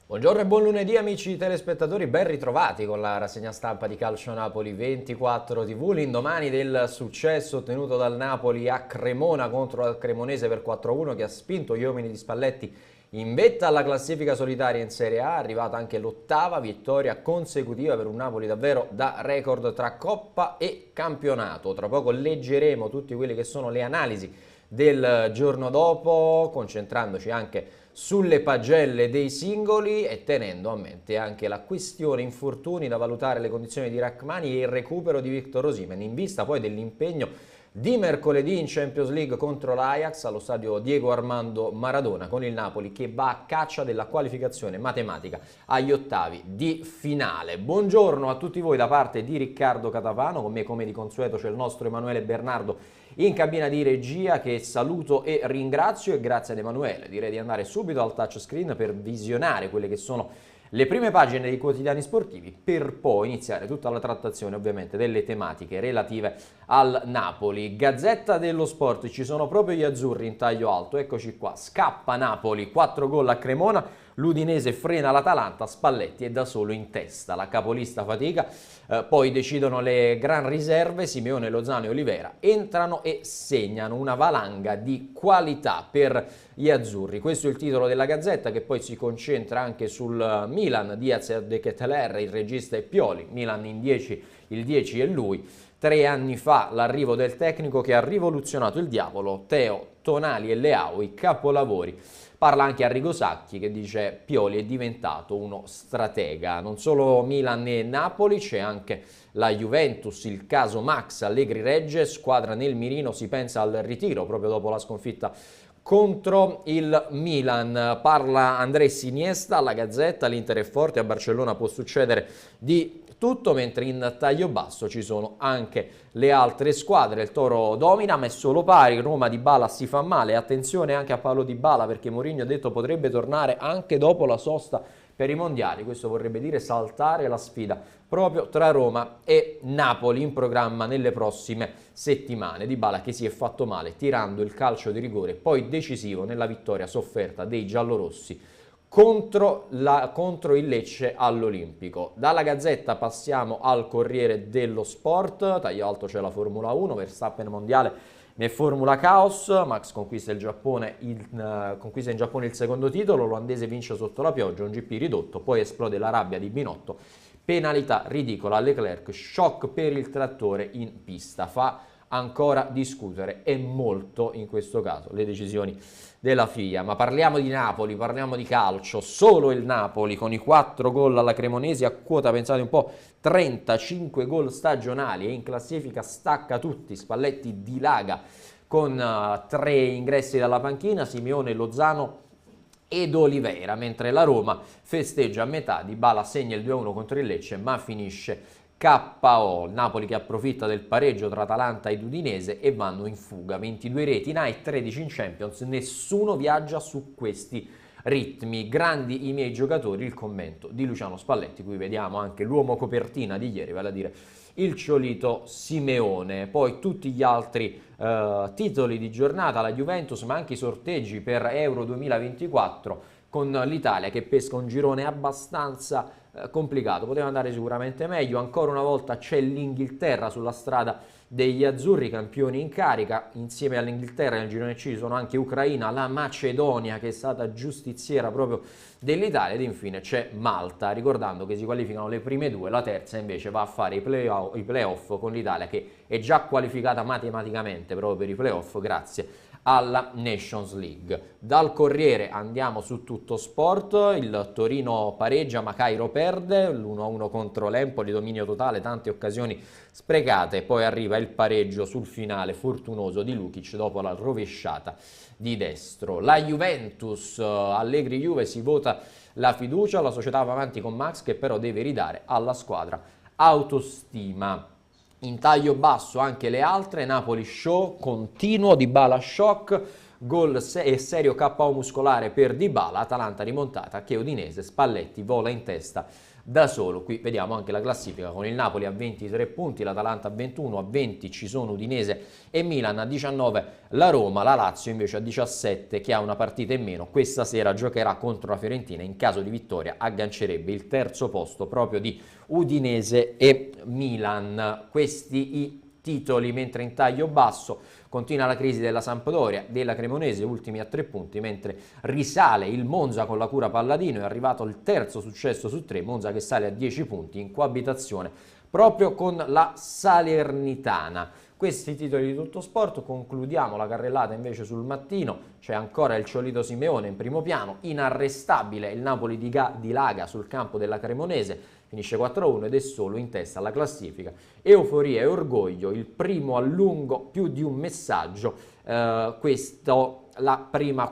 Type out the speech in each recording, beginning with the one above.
Buongiorno e buon lunedì amici telespettatori, ben ritrovati con la rassegna stampa di Calcio Napoli 24 TV, l'indomani del successo ottenuto dal Napoli a Cremona contro il Cremonese per 4-1 che ha spinto gli uomini di Spalletti in vetta alla classifica solitaria in Serie A, arrivata anche l'ottava vittoria consecutiva per un Napoli davvero da record tra Coppa e campionato. Tra poco leggeremo tutte quelle che sono le analisi del giorno dopo, concentrandoci anche sulle pagelle dei singoli e tenendo a mente anche la questione infortuni, da valutare le condizioni di Rachmani e il recupero di Victor Osimhen in vista poi dell'impegno di mercoledì in Champions League contro l'Ajax allo stadio Diego Armando Maradona, con il Napoli che va a caccia della qualificazione matematica agli ottavi di finale. Buongiorno a tutti voi da parte di Riccardo Catapano, con me come di consueto c'è il nostro Emanuele Bernardo in cabina di regia, che saluto e ringrazio, e grazie ad Emanuele direi di andare subito al touchscreen per visionare quelle che sono le prime pagine dei quotidiani sportivi, per poi iniziare tutta la trattazione ovviamente delle tematiche relative al Napoli. Gazzetta dello Sport, ci sono proprio gli azzurri in taglio alto, eccoci qua, scappa Napoli, 4 gol a Cremona, l'Udinese frena l'Atalanta, Spalletti è da solo in testa, la capolista fatica, poi decidono le gran riserve, Simeone, Lozano e Olivera entrano e segnano una valanga di qualità per gli azzurri. Questo è il titolo della Gazzetta, che poi si concentra anche sul Milan, Diaz De Ketelaere, il regista e Pioli, Milan in 10, il 10 è lui. 3 anni fa l'arrivo del tecnico che ha rivoluzionato il diavolo, Teo, Tonali e Leao, i capolavori. Parla anche Arrigo Sacchi che dice Pioli è diventato uno stratega. Non solo Milan e Napoli, c'è anche la Juventus, il caso Max Allegri regge, squadra nel mirino, si pensa al ritiro proprio dopo la sconfitta contro il Milan. Parla Andrés Iniesta alla Gazzetta, l'Inter è forte, a Barcellona può succedere di tutto, mentre in taglio basso ci sono anche le altre squadre. Il Toro domina ma è solo pari, Roma Dybala si fa male, attenzione anche a Paolo Dybala perché Mourinho ha detto potrebbe tornare anche dopo la sosta per i mondiali, questo vorrebbe dire saltare la sfida proprio tra Roma e Napoli in programma nelle prossime settimane. Dybala che si è fatto male tirando il calcio di rigore poi decisivo nella vittoria sofferta dei giallorossi contro il Lecce all'Olimpico. Dalla Gazzetta passiamo al Corriere dello Sport, taglio alto c'è la Formula 1, Verstappen mondiale nel Formula Caos, Max conquista in Giappone il secondo titolo, l'olandese vince sotto la pioggia, un GP ridotto, poi esplode la rabbia di Binotto, penalità ridicola a Leclerc, shock per il trattore in pista, fa ancora discutere e molto in questo caso le decisioni della FIA. Ma parliamo di Napoli, parliamo di calcio, solo il Napoli con i 4 gol alla Cremonese a quota, pensate un po', 35 gol stagionali e in classifica stacca tutti, Spalletti dilaga con 3 ingressi dalla panchina, Simeone, Lozano ed Oliveira, mentre la Roma festeggia a metà, Dybala segna il 2-1 contro il Lecce ma finisce KO. Napoli che approfitta del pareggio tra Atalanta ed Udinese e vanno in fuga, 22 reti in A e 13 in Champions, nessuno viaggia su questi ritmi, grandi i miei giocatori, il commento di Luciano Spalletti, qui vediamo anche l'uomo copertina di ieri, vale a dire il Ciolito Simeone. Poi tutti gli altri titoli di giornata, la Juventus ma anche i sorteggi per Euro 2024 con l'Italia che pesca un girone abbastanza complicato, poteva andare sicuramente meglio. Ancora una volta c'è l'Inghilterra sulla strada degli azzurri, campioni in carica. Insieme all'Inghilterra nel girone C ci sono anche Ucraina, la Macedonia che è stata giustiziera proprio dell'Italia ed infine c'è Malta, ricordando che si qualificano le prime due, la terza invece va a fare i playoff con l'Italia che è già qualificata matematicamente proprio per i playoff grazie alla Nations League. Dal Corriere andiamo su Tutto Sport, il Torino pareggia ma Cairo perde, l'1-1 contro l'Empoli, dominio totale, tante occasioni sprecate, poi arriva il pareggio sul finale fortunoso di Lukic dopo la rovesciata di destro. La Juventus, Allegri Juve, si vota la fiducia, la società va avanti con Max che però deve ridare alla squadra autostima. In taglio basso anche le altre, Napoli show continuo, Dybala shock, gol e serio KO muscolare per Dybala, Atalanta rimontata che Udinese, Spalletti vola in testa da solo. Qui vediamo anche la classifica con il Napoli a 23 punti, l'Atalanta a 21, a 20 ci sono Udinese e Milan, a 19 la Roma, la Lazio invece a 17 che ha una partita in meno, questa sera giocherà contro la Fiorentina, in caso di vittoria aggancerebbe il terzo posto proprio di Udinese e Milan. Questi i titoli, mentre in taglio basso continua la crisi della Sampdoria, della Cremonese, ultimi a 3 punti, mentre risale il Monza con la cura Palladino, è arrivato il terzo successo su 3, Monza che sale a 10 punti in coabitazione proprio con la Salernitana. Questi titoli di Tutto Sport, concludiamo la carrellata invece sul Mattino, c'è ancora il Ciolito Simeone in primo piano, inarrestabile il Napoli di Laga sul campo della Cremonese, finisce 4-1 ed è solo in testa alla classifica. Euforia e orgoglio, il primo a lungo, più di un messaggio, questa è la prima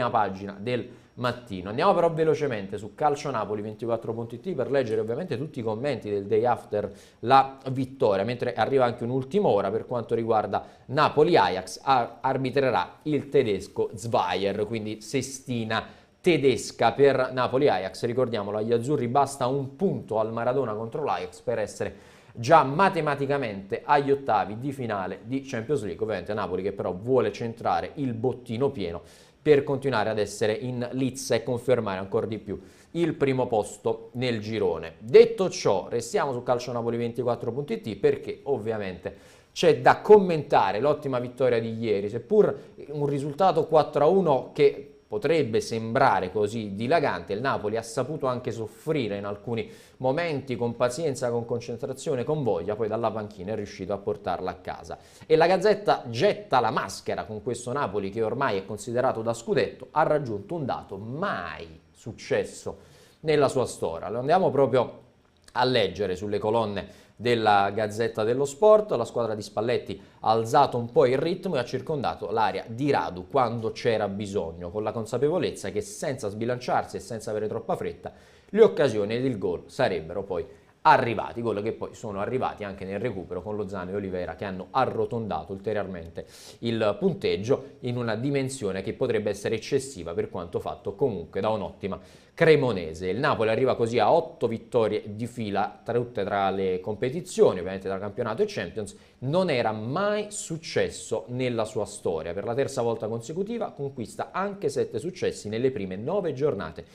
pagina del Mattino. Andiamo però velocemente su calcionapoli24.it per leggere ovviamente tutti i commenti del day after la vittoria, mentre arriva anche un'ultima ora per quanto riguarda Napoli-Ajax, arbitrerà il tedesco Zweier, quindi sestina tedesca per Napoli-Ajax. Ricordiamolo, agli azzurri basta un punto al Maradona contro l'Ajax per essere già matematicamente agli ottavi di finale di Champions League. Ovviamente Napoli che però vuole centrare il bottino pieno per continuare ad essere in lizza e confermare ancora di più il primo posto nel girone. Detto ciò, restiamo su calcionapoli24.it perché ovviamente c'è da commentare l'ottima vittoria di ieri, seppur un risultato 4-1 che potrebbe sembrare così dilagante, il Napoli ha saputo anche soffrire in alcuni momenti con pazienza, con concentrazione, con voglia, poi dalla panchina è riuscito a portarla a casa. E la Gazzetta getta la maschera con questo Napoli che ormai è considerato da scudetto, ha raggiunto un dato mai successo nella sua storia. Lo andiamo proprio a leggere sulle colonne della Gazzetta dello Sport. La squadra di Spalletti ha alzato un po' il ritmo e ha circondato l'area di Radu quando c'era bisogno, con la consapevolezza che senza sbilanciarsi e senza avere troppa fretta le occasioni ed il gol sarebbero poi arrivati, gol che poi sono arrivati anche nel recupero con Lozano e Olivera che hanno arrotondato ulteriormente il punteggio in una dimensione che potrebbe essere eccessiva per quanto fatto comunque da un'ottima Cremonese. Il Napoli arriva così a 8 vittorie di fila, tutte tra le competizioni, ovviamente tra campionato e Champions. Non era mai successo nella sua storia. Per la terza volta consecutiva conquista anche 7 successi nelle prime 9 giornate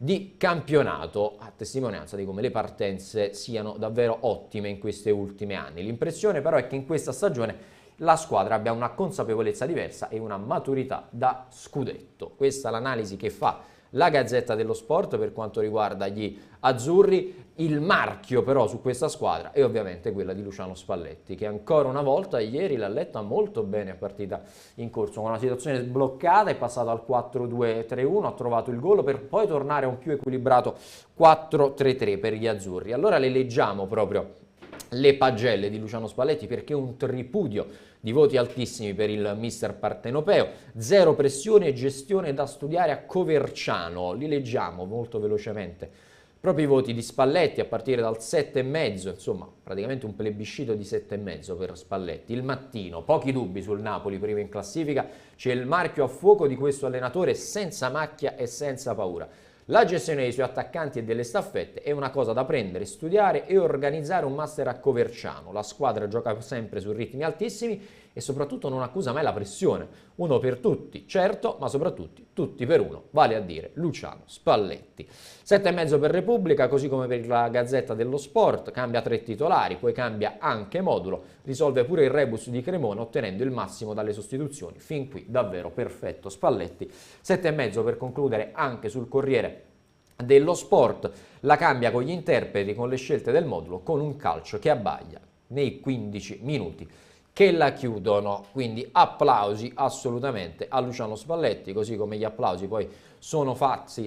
di campionato, a testimonianza di come le partenze siano davvero ottime in questi ultimi anni. L'impressione però è che in questa stagione la squadra abbia una consapevolezza diversa e una maturità da scudetto. Questa è l'analisi che fa la Gazzetta dello Sport per quanto riguarda gli azzurri. Il marchio però su questa squadra è ovviamente quella di Luciano Spalletti, che ancora una volta ieri l'ha letta molto bene a partita in corso, con una situazione sbloccata, è passato al 4-2-3-1, ha trovato il gol per poi tornare a un più equilibrato 4-3-3 per gli azzurri. Allora le leggiamo proprio le pagelle di Luciano Spalletti perché un tripudio di voti altissimi per il mister partenopeo, zero pressione e gestione da studiare a Coverciano. Li leggiamo molto velocemente. Proprio i voti di Spalletti a partire dal 7,5, insomma praticamente un plebiscito di 7,5 per Spalletti. Il Mattino, pochi dubbi sul Napoli primo in classifica, c'è il marchio a fuoco di questo allenatore senza macchia e senza paura. La gestione dei suoi attaccanti e delle staffette è una cosa da prendere, studiare e organizzare un master a Coverciano. La squadra gioca sempre su ritmi altissimi e soprattutto non accusa mai la pressione. Uno per tutti, certo, ma soprattutto tutti per uno, vale a dire Luciano Spalletti. 7,5 per Repubblica, così come per la Gazzetta dello Sport, cambia 3 titolari, poi cambia anche modulo, risolve pure il rebus di Cremona ottenendo il massimo dalle sostituzioni. Fin qui davvero perfetto Spalletti. 7,5 per concludere anche sul Corriere dello Sport, la cambia con gli interpreti, con le scelte del modulo, con un calcio che abbaglia nei 15 minuti che la chiudono. Quindi applausi assolutamente a Luciano Spalletti, così come gli applausi poi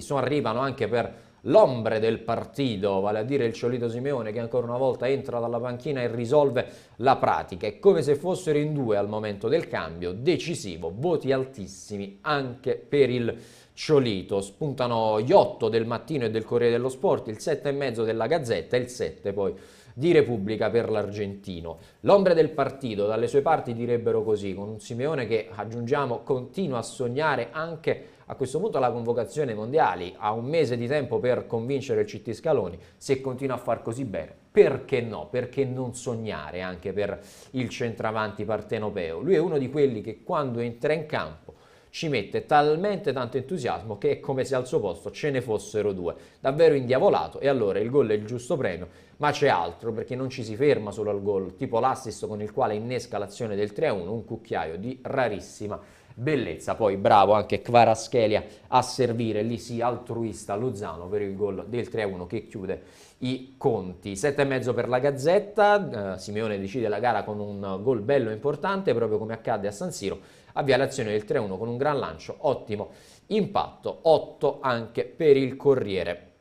arrivano anche per l'ombre del partito, vale a dire il Ciolito Simeone, che ancora una volta entra dalla panchina e risolve la pratica. È come se fossero in due al momento del cambio, decisivo, voti altissimi anche per il Ciolito. Spuntano gli 8 del Mattino e del Corriere dello Sport, il 7,5 della Gazzetta e il 7 poi di Repubblica per l'argentino. L'ombre del partito dalle sue parti direbbero così, con un Simeone che, aggiungiamo, continua a sognare anche a questo punto la convocazione ai mondiali, ha un mese di tempo per convincere il CT Scaloni. Se continua a far così bene, perché no? Perché non sognare anche per il centravanti partenopeo? Lui è uno di quelli che quando entra in campo ci mette talmente tanto entusiasmo che è come se al suo posto ce ne fossero due. Davvero indiavolato, e allora il gol è il giusto premio, ma c'è altro, perché non ci si ferma solo al gol, tipo l'assist con il quale innesca l'azione del 3-1, un cucchiaio di rarissima bellezza. Poi bravo anche Kvaratskhelia a servire, lì sì, altruista Lozano per il gol del 3-1 che chiude i conti. 7,5 per la Gazzetta, Simeone decide la gara con un gol bello e importante, proprio come accadde a San Siro, avvia l'azione del 3-1 con un gran lancio, ottimo impatto. 8 anche per il Corriere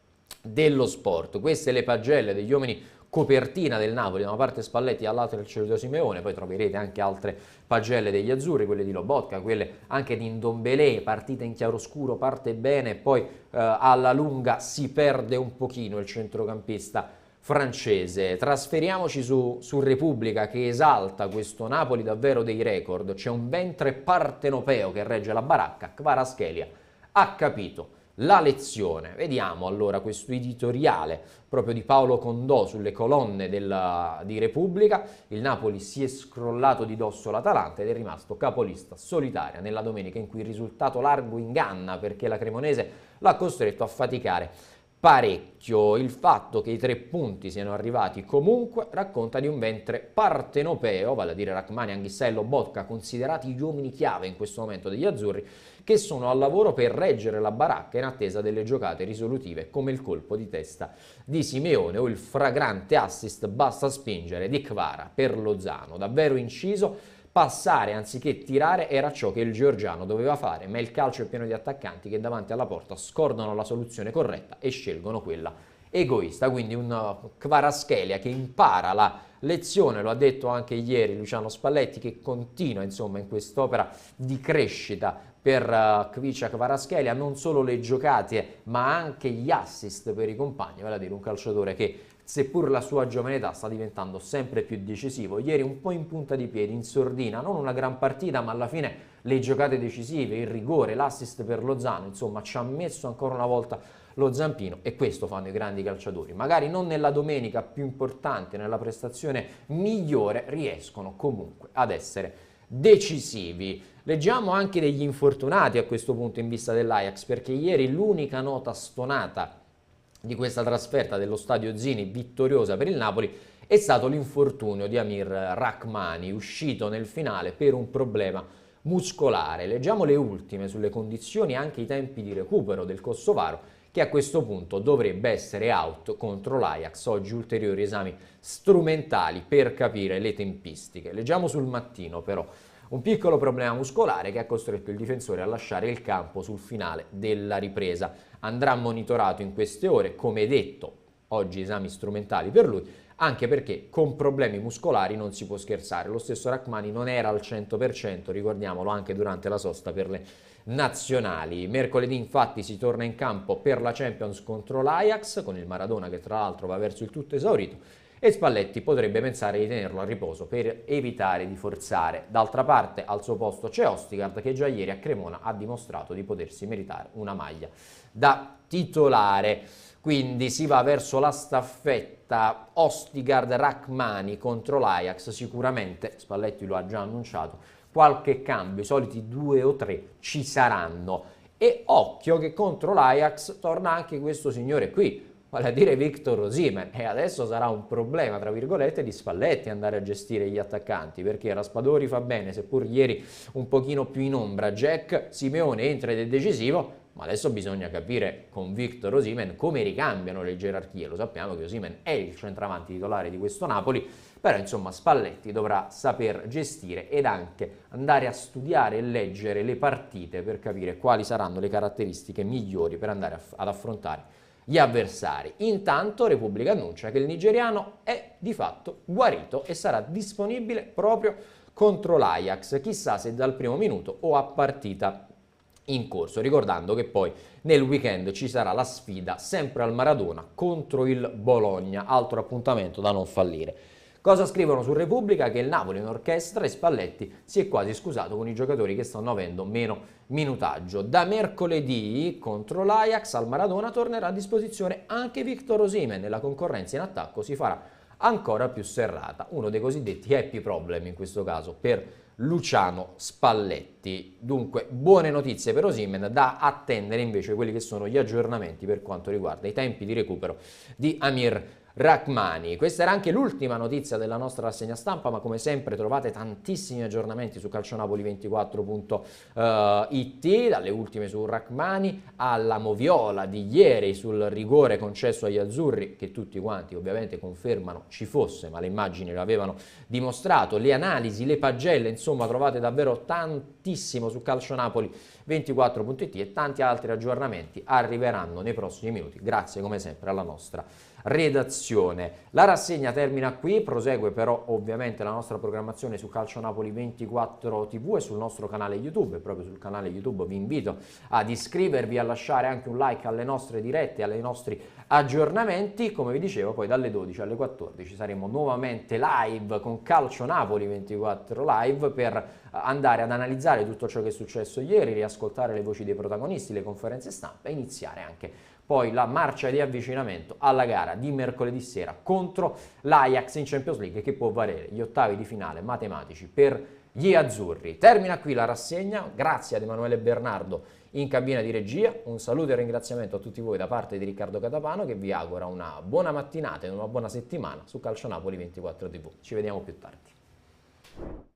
dello Sport. Queste le pagelle degli uomini copertina del Napoli, da una parte Spalletti, dall'altra il Chiedo Simeone. Poi troverete anche altre pagelle degli azzurri, quelle di Lobotka, quelle anche di Ndombélé, partita in chiaroscuro, parte bene, poi alla lunga si perde un pochino il centrocampista francese. Trasferiamoci su Repubblica, che esalta questo Napoli davvero dei record. C'è un ventre partenopeo che regge la baracca. Kvaratskhelia ha capito la lezione. Vediamo allora questo editoriale proprio di Paolo Condò sulle colonne di Repubblica. Il Napoli si è scrollato di dosso l'Atalanta ed è rimasto capolista solitaria nella domenica in cui il risultato largo inganna, perché la Cremonese l'ha costretto a faticare parecchio. Il fatto che i 3 punti siano arrivati comunque racconta di un ventre partenopeo, vale a dire Rachmani, Anghissà e Lobotka, considerati gli uomini chiave in questo momento degli azzurri, che sono al lavoro per reggere la baracca in attesa delle giocate risolutive come il colpo di testa di Simeone o il fragrante assist basta spingere di Kvara per Lozano. Davvero inciso. Passare anziché tirare era ciò che il georgiano doveva fare, ma il calcio è pieno di attaccanti che davanti alla porta scordano la soluzione corretta e scelgono quella egoista. Quindi un Kvaratskhelia che impara la lezione, lo ha detto anche ieri Luciano Spalletti, che continua insomma in quest'opera di crescita per Kvicha Kvaratskhelia, non solo le giocate ma anche gli assist per i compagni, vale a dire un calciatore che seppur la sua giovane età sta diventando sempre più decisivo. Ieri un po' in punta di piedi, in sordina, non una gran partita, ma alla fine le giocate decisive, il rigore, l'assist per Lozano, insomma ci ha messo ancora una volta lo zampino, e questo fanno i grandi calciatori. Magari non nella domenica più importante, nella prestazione migliore, riescono comunque ad essere decisivi. Leggiamo anche degli infortunati a questo punto in vista dell'Ajax, perché ieri l'unica nota stonata di questa trasferta dello Stadio Zini vittoriosa per il Napoli è stato l'infortunio di Amir Rachmani, uscito nel finale per un problema muscolare. Leggiamo le ultime sulle condizioni e anche i tempi di recupero del kosovaro, che a questo punto dovrebbe essere out contro l'Ajax. Oggi ulteriori esami strumentali per capire le tempistiche. Leggiamo sul Mattino però un piccolo problema muscolare che ha costretto il difensore a lasciare il campo sul finale della ripresa. Andrà monitorato in queste ore, come detto, oggi esami strumentali per lui, anche perché con problemi muscolari non si può scherzare. Lo stesso Rachmani non era al 100%, ricordiamolo, anche durante la sosta per le nazionali. Mercoledì infatti si torna in campo per la Champions contro l'Ajax, con il Maradona che tra l'altro va verso il tutto esaurito, e Spalletti potrebbe pensare di tenerlo a riposo per evitare di forzare. D'altra parte al suo posto c'è Ostigard, che già ieri a Cremona ha dimostrato di potersi meritare una maglia da titolare. Quindi si va verso la staffetta Ostigard-Rachmani contro l'Ajax. Sicuramente, Spalletti lo ha già annunciato, qualche cambio, i soliti 2 o 3 ci saranno. E occhio che contro l'Ajax torna anche questo signore qui, vale a dire Victor Osimhen, e adesso sarà un problema, tra virgolette, di Spalletti andare a gestire gli attaccanti, perché Raspadori fa bene, seppur ieri un pochino più in ombra Jack, Simeone entra ed è decisivo, ma adesso bisogna capire con Victor Osimhen come ricambiano le gerarchie. Lo sappiamo che Osimhen è il centravanti titolare di questo Napoli, però insomma Spalletti dovrà saper gestire ed anche andare a studiare e leggere le partite per capire quali saranno le caratteristiche migliori per andare ad affrontare gli avversari. Intanto Repubblica annuncia che il nigeriano è di fatto guarito e sarà disponibile proprio contro l'Ajax, chissà se dal primo minuto o a partita in corso, ricordando che poi nel weekend ci sarà la sfida sempre al Maradona contro il Bologna, altro appuntamento da non fallire. Cosa scrivono su Repubblica? Che il Napoli in orchestra e Spalletti si è quasi scusato con i giocatori che stanno avendo meno minutaggio. Da mercoledì contro l'Ajax al Maradona tornerà a disposizione anche Victor Osimhen e la concorrenza in attacco si farà ancora più serrata. Uno dei cosiddetti happy problem in questo caso per Luciano Spalletti. Dunque, buone notizie per Osimhen, da attendere invece quelli che sono gli aggiornamenti per quanto riguarda i tempi di recupero di Amir Rrahmani. Questa era anche l'ultima notizia della nostra rassegna stampa, ma come sempre trovate tantissimi aggiornamenti su calcionapoli24.it, dalle ultime su Rrahmani alla moviola di ieri sul rigore concesso agli azzurri, che tutti quanti ovviamente confermano ci fosse, ma le immagini lo avevano dimostrato, le analisi, le pagelle, insomma trovate davvero tantissimo su calcionapoli24.it e tanti altri aggiornamenti arriveranno nei prossimi minuti, grazie come sempre alla nostra redazione. La rassegna termina qui, prosegue però ovviamente la nostra programmazione su Calcio Napoli 24 TV e sul nostro canale YouTube, e proprio sul canale YouTube vi invito ad iscrivervi, a lasciare anche un like alle nostre dirette, ai nostri aggiornamenti. Come vi dicevo, poi dalle 12 alle 14 saremo nuovamente live con Calcio Napoli 24 Live per andare ad analizzare tutto ciò che è successo ieri, riascoltare le voci dei protagonisti, le conferenze stampa e iniziare anche poi la marcia di avvicinamento alla gara di mercoledì sera contro l'Ajax in Champions League, che può valere gli ottavi di finale matematici per gli azzurri. Termina qui la rassegna, grazie ad Emanuele Bernardo in cabina di regia, un saluto e un ringraziamento a tutti voi da parte di Riccardo Catapano, che vi augura una buona mattinata e una buona settimana su Calcio Napoli 24 TV. Ci vediamo più tardi.